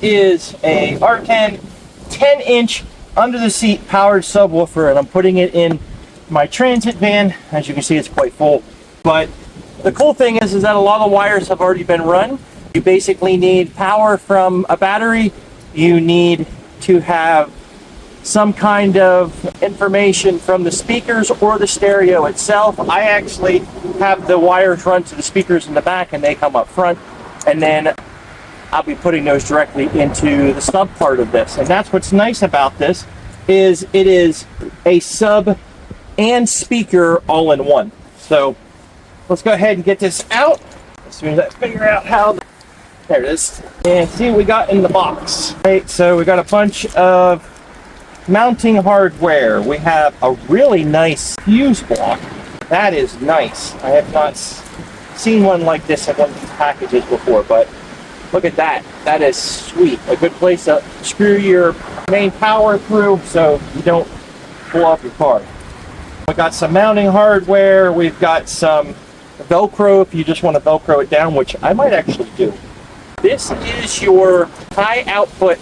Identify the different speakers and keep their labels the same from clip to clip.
Speaker 1: is a R10 10-inch under the seat powered subwoofer, and I'm putting it in my transit van. As you can see, it's quite full. But the cool thing is that a lot of the wires have already been run. You basically need power from a battery. You need to have some kind of information from the speakers or the stereo itself. I actually have the wires run to the speakers in the back and they come up front, and then I'll be putting those directly into the sub part of this. And that's what's nice about this, is it is a sub and speaker all in one. So let's go ahead and get this out as soon as I figure out how. There it is. And see what we got in the box. Right, so we got a bunch of mounting hardware. We have a really nice fuse block. That is nice. I have not seen one like this in one of these packages before, but look at that. That is sweet. A good place to screw your main power through so you don't pull off your car. We got some mounting hardware. We've got some Velcro if you just want to Velcro it down, which I might actually do. This is your high output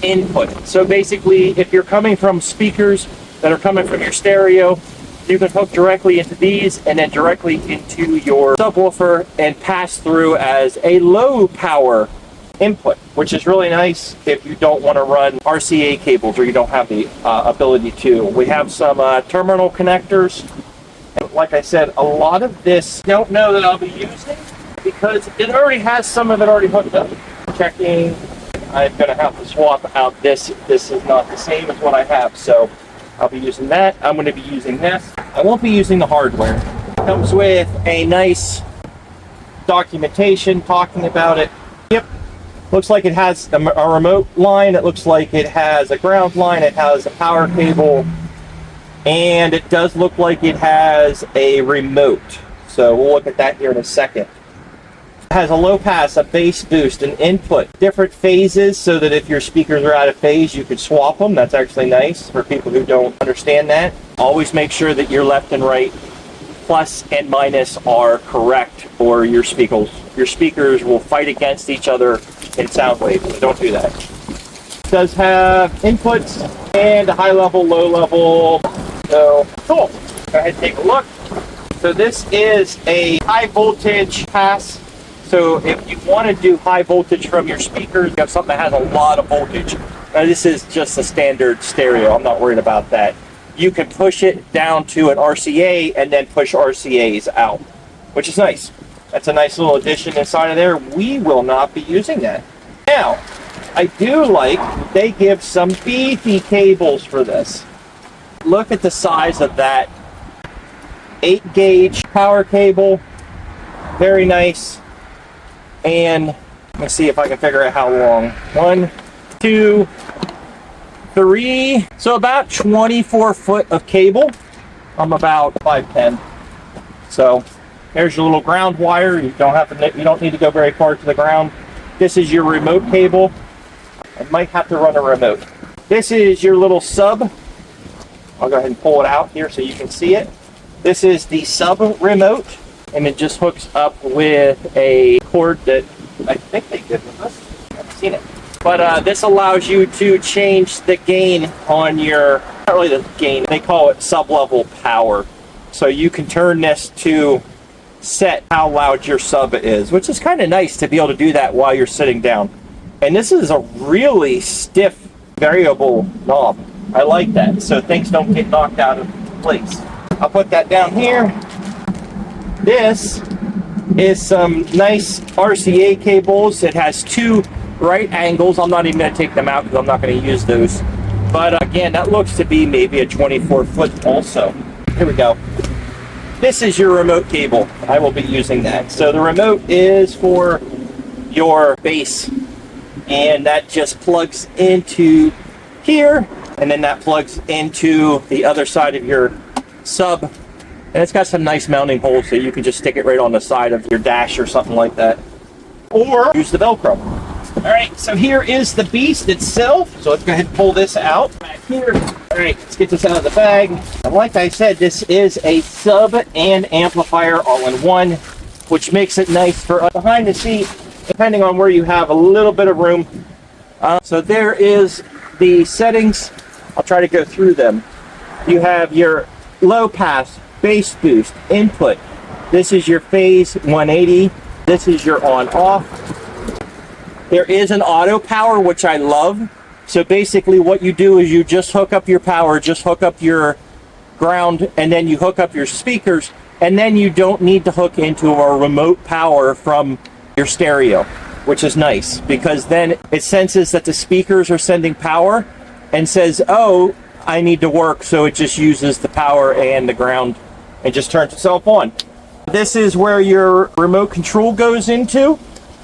Speaker 1: input. So basically, if you're coming from speakers that are coming from your stereo, you can hook directly into these and then directly into your subwoofer and pass through as a low power input, which is really nice if you don't want to run RCA cables or you don't have the ability to. We have some terminal connectors. And like I said, a lot of this I don't know that I'll be using because it already has some of it already hooked up. Checking. I'm going to have to swap out this. This is not the same as what I have, so I'll be using that. I'm going to be using this. I won't be using the hardware. It comes with a nice documentation talking about it. Yep. Looks like it has a remote line. It looks like it has a ground line. It has a power cable. And it does look like it has a remote. So we'll look at that here in a second. Has a low pass, a bass boost, an input, different phases so that if your speakers are out of phase, you could swap them. That's actually nice for people who don't understand that. Always make sure that your left and right plus and minus are correct, or your speakers will fight against each other in sound waves. So don't do that. It does have inputs and a high level, low level. So cool. Go ahead and take a look. So this is a high voltage pass. So if you want to do high voltage from your speakers, you have something that has a lot of voltage. Now this is just a standard stereo. I'm not worried about that. You can push it down to an RCA and then push RCAs out, which is nice. That's a nice little addition inside of there. We will not be using that. Now, I do like they give some beefy cables for this. Look at the size of that 8-gauge power cable. Very nice. And let me see if I can figure out how long. 1, 2, 3. So about 24 foot of cable. I'm about 5'10". So there's your little ground wire. You don't need to go very far to the ground. This is your remote cable. I might have to run a remote. This is your little sub. I'll go ahead and pull it out here so you can see it. This is the sub remote. And it just hooks up with a cord that I think they did with us. I haven't seen it. But this allows you to change the gain on your, not really the gain, they call it sub-level power. So you can turn this to set how loud your sub is, which is kind of nice to be able to do that while you're sitting down. And this is a really stiff variable knob. I like that, so things don't get knocked out of place. I'll put that down here. This is some nice RCA cables. It has 2 right angles. I'm not even going to take them out because I'm not going to use those. But again, that looks to be maybe a 24 foot also. Here we go. This is your remote cable. I will be using that. So the remote is for your bass. And that just plugs into here. And then that plugs into the other side of your sub. And it's got some nice mounting holes so you can just stick it right on the side of your dash or something like that. Or use the Velcro. All right, so here is the beast itself. So let's go ahead and pull this out back here. All right, let's get this out of the bag. And like I said, this is a sub and amplifier all in one, which makes it nice for behind the seat, depending on where you have a little bit of room. So there is the settings. I'll try to go through them. You have your low pass, bass boost, input. This is your phase 180. This is your on off. There is an auto power, which I love. So basically what you do is you just hook up your power, just hook up your ground, and then you hook up your speakers, and then you don't need to hook into a remote power from your stereo, which is nice because then it senses that the speakers are sending power and says, oh, I need to work, so it just uses the power and the ground and just turns itself on. This is where your remote control goes into.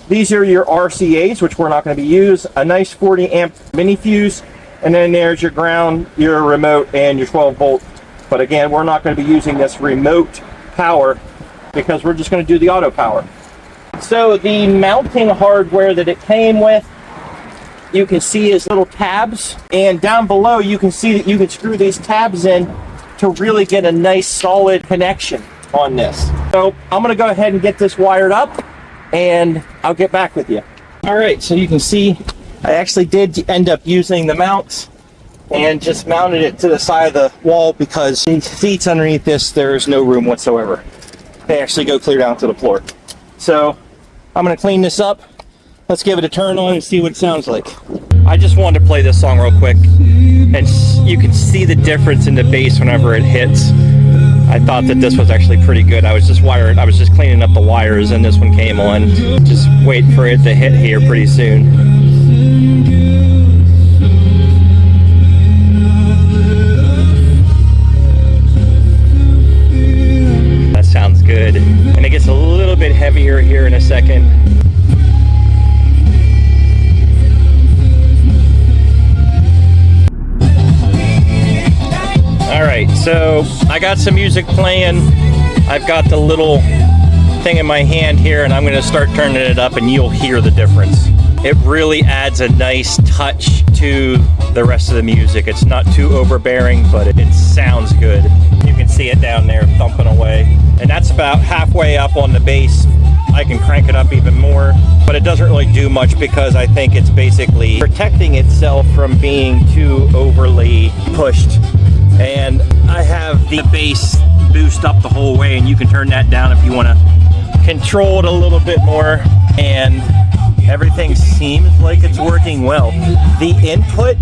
Speaker 1: These are your RCAs, which we're not going to be used. A nice 40 amp mini fuse, and then there's your ground, your remote, and your 12 volt. But again, we're not going to be using this remote power because we're just going to do the auto power. So the mounting hardware that it came with, you can see is little tabs, and down below you can see that you can screw these tabs in to really get a nice solid connection on this. So I'm going to go ahead and get this wired up, and I'll get back with you. All right, so you can see I actually did end up using the mounts and just mounted it to the side of the wall because the seats underneath this, there's no room whatsoever. They actually go clear down to the floor. So I'm going to clean this up. Let's give it a turn on and see what it sounds like. I just wanted to play this song real quick, and you can see the difference in the bass whenever it hits. I thought that this was actually pretty good. I was just cleaning up the wires and this one came on. Just wait for it to hit here pretty soon. That sounds good. And it gets a little bit heavier here in a second. Alright, so I got some music playing. I've got the little thing in my hand here, and I'm going to start turning it up and you'll hear the difference. It really adds a nice touch to the rest of the music. It's not too overbearing, but it sounds good. You can see it down there thumping away. And that's about halfway up on the bass. I can crank it up even more, but it doesn't really do much because I think it's basically protecting itself from being too overly pushed. And I have the bass boost up the whole way, and you can turn that down if you want to control it a little bit more, and everything seems like it's working well. The input,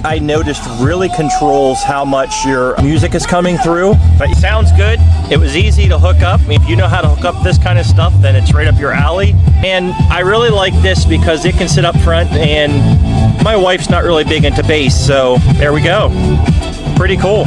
Speaker 1: I noticed, really controls how much your music is coming through, but it sounds good. It was easy to hook up. I mean, if you know how to hook up this kind of stuff, then it's right up your alley. And I really like this because it can sit up front, and my wife's not really big into bass, so there we go. Pretty cool.